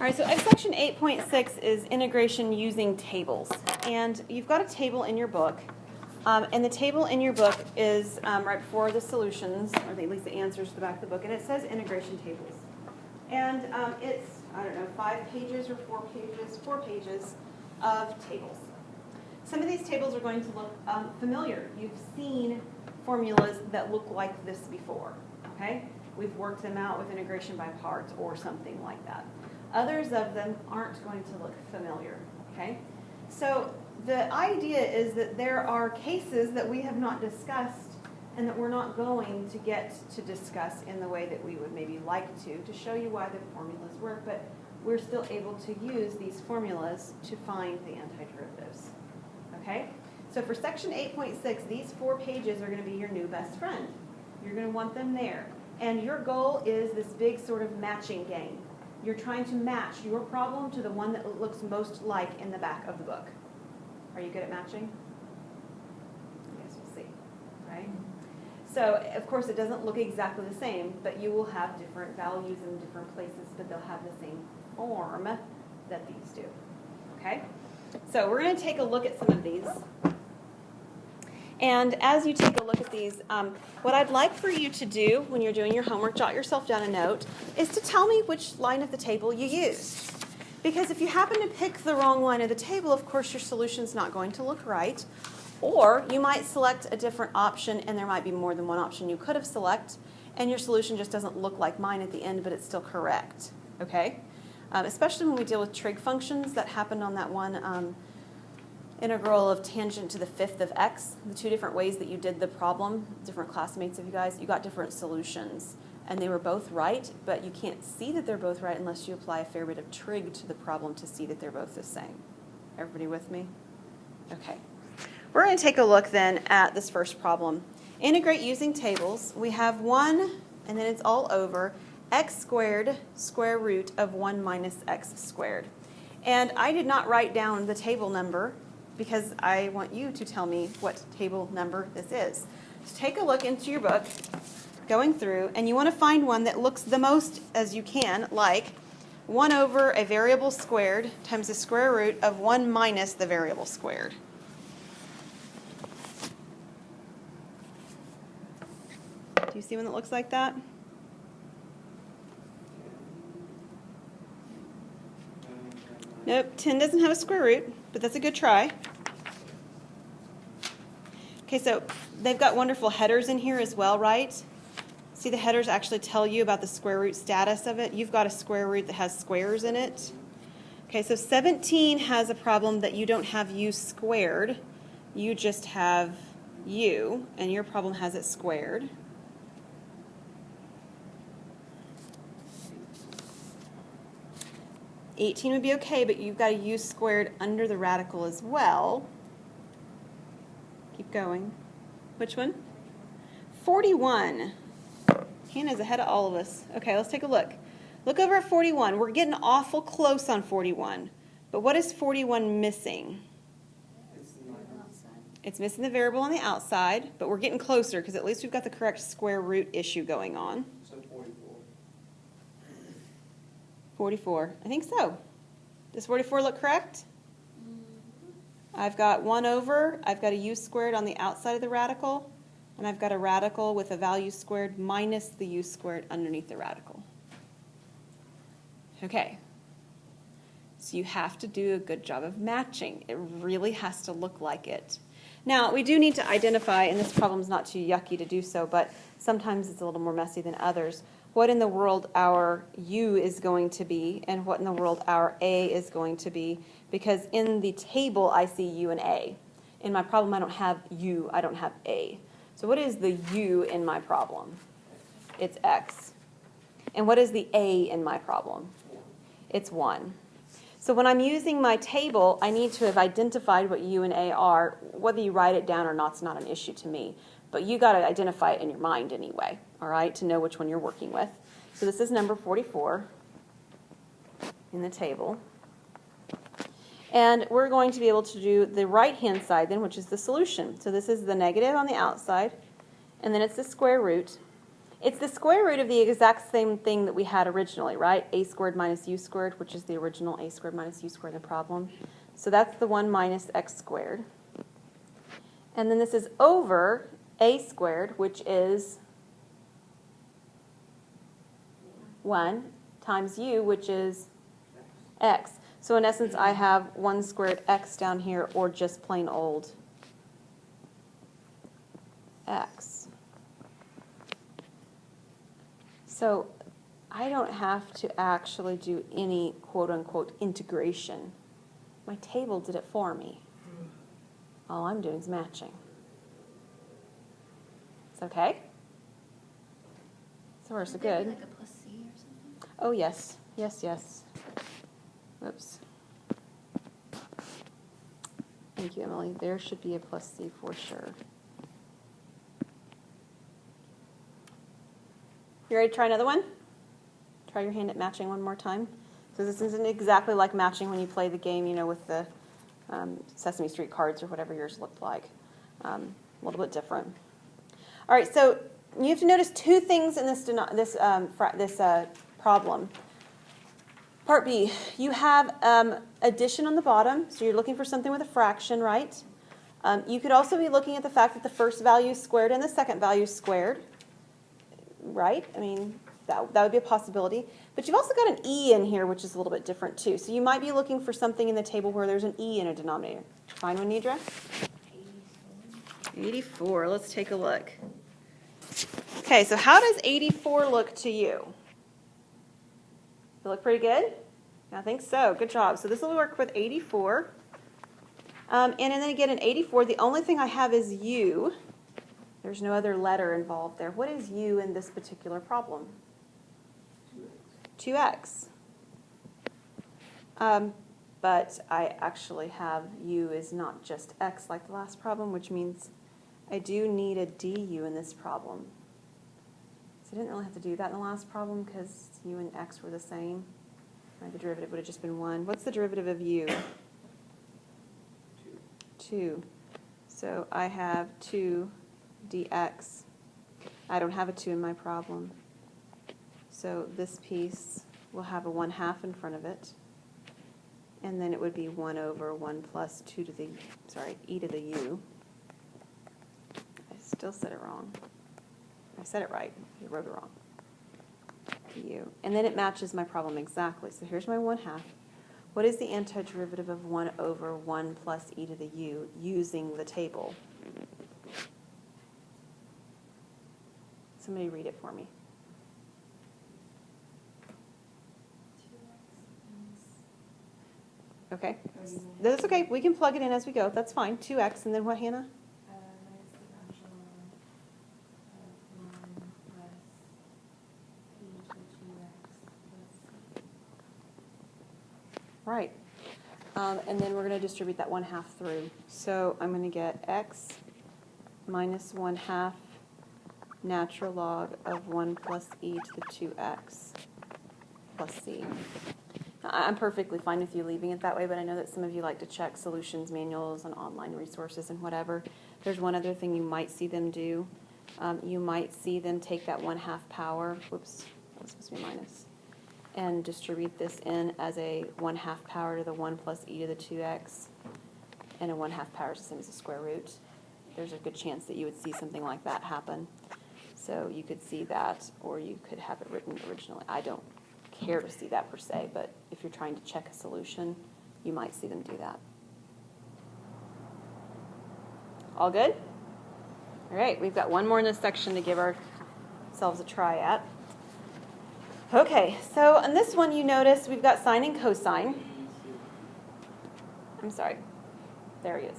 All right, so section 8.6 is integration using tables. And you've got a table in your book. And the table in your book is right before the solutions, or at least the answers to the back of the book, and it says integration tables. And it's, I don't know, 5 pages or 4 pages, 4 pages of tables. Some of these tables are going to look familiar. You've seen formulas that look like this before, okay? We've worked them out with integration by parts or something like that. Others of them aren't going to look familiar, okay? So the idea is that there are cases that we have not discussed and that we're not going to get to discuss in the way that we would maybe like to show you why the formulas work, but we're still able to use these formulas to find the antiderivatives, okay? So for section 8.6, these 4 pages are going to be your new best friend. You're going to want them there. And your goal is this big sort of matching game. You're trying to match your problem to the one that looks most like in the back of the book. Are you good at matching? I guess we'll see, right? So, of course, it doesn't look exactly the same, but you will have different values in different places, but they'll have the same form that these do, okay? So we're going to take a look at some of these. And as you take a look at these, what I'd like for you to do when you're doing your homework, jot yourself down a note, is to tell me which line of the table you used. Because if you happen to pick the wrong line of the table, of course your solution's not going to look right. Or you might select a different option, and there might be more than one option you could have selected, and your solution just doesn't look like mine at the end, but it's still correct. Okay? Especially when we deal with trig functions. That happened on that one integral of tangent to the 5th of x. The 2 different ways that you did the problem, different classmates of you guys, you got different solutions. And they were both right, but you can't see that they're both right unless you apply a fair bit of trig to the problem to see that they're both the same. Everybody with me? Okay. We're going to take a look then at this first problem. Integrate using tables. We have 1, and then it's all over, x squared square root of 1 minus x squared. And I did not write down the table number because I want you to tell me what table number this is. So take a look into your book, going through, and you want to find one that looks the most as you can like 1 over a variable squared times the square root of 1 minus the variable squared. Do you see one that looks like that? Nope, 10 doesn't have a square root, but that's a good try. Okay, so they've got wonderful headers in here as well, right? See, the headers actually tell you about the square root status of it. You've got a square root that has squares in it. Okay, so 17 has a problem that you don't have u squared. You just have u, and your problem has it squared. $18 would be okay, but you've got a u squared under the radical as well. Keep going. Which one? 41. Hannah's ahead of all of us. Okay, let's take a look. Look over at 41. We're getting awful close on 41. But what is 41 missing? It's missing the variable on the outside, but we're getting closer because at least we've got the correct square root issue going on. 44. I think so. Does 44 look correct? I've got 1 over, I've got a u squared on the outside of the radical, and I've got a radical with a value squared minus the u squared underneath the radical. Okay. So you have to do a good job of matching. It really has to look like it. Now, we do need to identify, and this problem's not too yucky to do so, but sometimes it's a little more messy than others, what in the world our u is going to be and what in the world our a is going to be, because in the table I see u and a. In my problem I don't have u, I don't have a. So what is the u in my problem? It's x. And what is the a in my problem? It's 1. So when I'm using my table, I need to have identified what u and a are. Whether you write it down or not is not an issue to me. But you got to identify it in your mind anyway, all right, to know which one you're working with. So this is number 44 in the table. And we're going to be able to do the right-hand side then, which is the solution. So this is the negative on the outside, and then it's the square root. It's the square root of the exact same thing that we had originally, right? A squared minus u squared, which is the original a squared minus u squared in the problem. So that's the 1 minus x squared. And then this is over a squared, which is 1 times u, which is x. So in essence, I have 1 squared x down here, or just plain old x. So I don't have to actually do any quote-unquote integration. My table did it for me. All I'm doing is matching. It's okay? So far, so good. Like a plus C or something? Oh, yes. Yes, yes. Oops. Thank you, Emily. There should be a plus C for sure. You ready to try another one? Try your hand at matching one more time. So this isn't exactly like matching when you play the game, you know, with the Sesame Street cards or whatever yours looked like. A little bit different. All right, so you have to notice two things in this problem. Part B, you have addition on the bottom, so you're looking for something with a fraction, right? You could also be looking at the fact that the first value is squared and the second value is squared, right? I mean, that would be a possibility. But you've also got an E in here, which is a little bit different too. So you might be looking for something in the table where there's an E in a denominator. Find one, Nidra? 84. Let's take a look. Okay, so how does 84 look to you? It look pretty good? I think so. Good job. So this will work with 84. And then again, in 84, the only thing I have is U. There's no other letter involved there. What is U in this particular problem? 2x. But I actually have U is not just x like the last problem, which means I do need a du in this problem. So I didn't really have to do that in the last problem because u and x were the same. Right, the derivative would have just been 1. What's the derivative of u? 2. So I have 2 dx. I don't have a 2 in my problem. So this piece will have a 1/2 in front of it. And then it would be 1 over 1 plus 2 to the, e to the u. I still said it wrong. I said it right. I wrote it wrong. U. And then it matches my problem exactly. So here's my 1/2. What is the antiderivative of 1 over 1 plus e to the u using the table? Somebody read it for me. Okay. That's okay. We can plug it in as we go. That's fine. 2x. And then what, Hannah? Right. And then we're going to distribute that 1/2 through. So I'm going to get x minus 1/2 natural log of 1 plus e to the 2x plus c. I'm perfectly fine with you leaving it that way, but I know that some of you like to check solutions manuals and online resources and whatever. There's one other thing you might see them do. You might see them take that 1/2 power, whoops, that was supposed to be minus, and distribute this in as a 1/2 power to the 1 plus e to the 2x, and a 1/2 power is the same as the square root. There's a good chance that you would see something like that happen. So you could see that, or you could have it written originally. I don't care to see that per se, but if you're trying to check a solution, you might see them do that. All good? All right, we've got one more in this section to give ourselves a try at. Okay, so on this one you notice we've got sine and cosine. I'm sorry. There he is.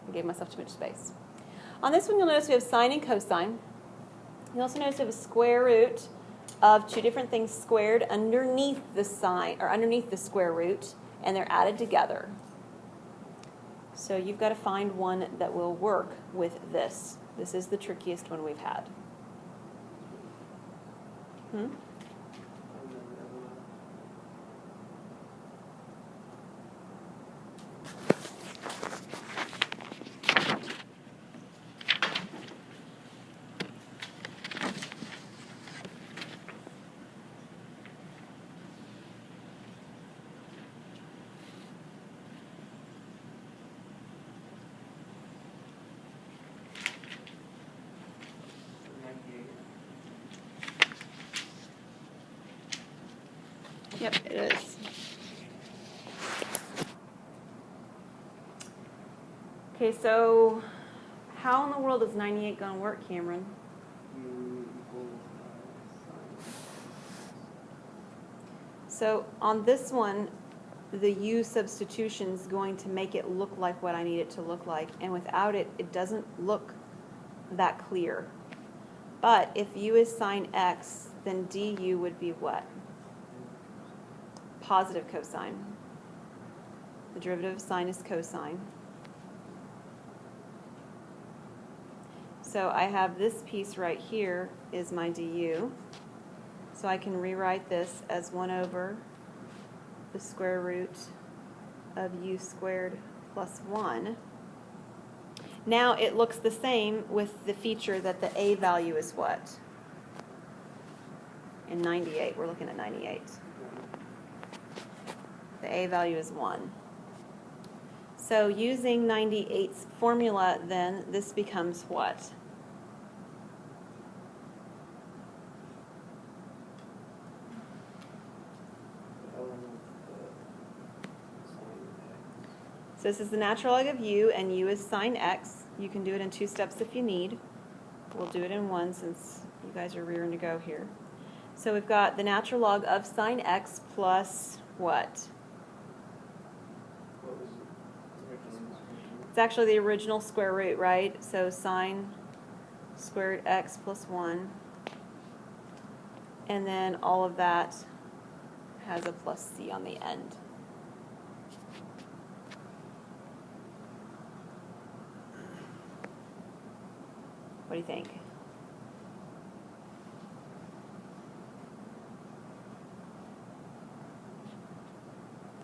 I gave myself too much space. On this one you'll notice we have sine and cosine. You'll also notice we have a square root of two different things squared underneath the sine, or underneath the square root, and they're added together. So you've got to find one that will work with this. This is the trickiest one we've had. Yep, it is. Okay, so how in the world is 98 going to work, Cameron? So on this one, the U substitution is going to make it look like what I need it to look like. And without it, it doesn't look that clear. But if U is sine x, then du would be what? Positive cosine. The derivative of sine is cosine. So I have this piece right here is my du. So I can rewrite this as 1 over the square root of u squared plus 1. Now it looks the same with the feature that the a value is what? In 98, we're looking at 98. The a value is 1. So using 98's formula, then, this becomes what? So this is the natural log of u, and u is sine x. You can do it in 2 steps if you need. We'll do it in 1 since you guys are rearing to go here. So we've got the natural log of sine x plus what? It's actually the original square root, right? So sine squared x plus 1. And then all of that has a plus c on the end. What do you think?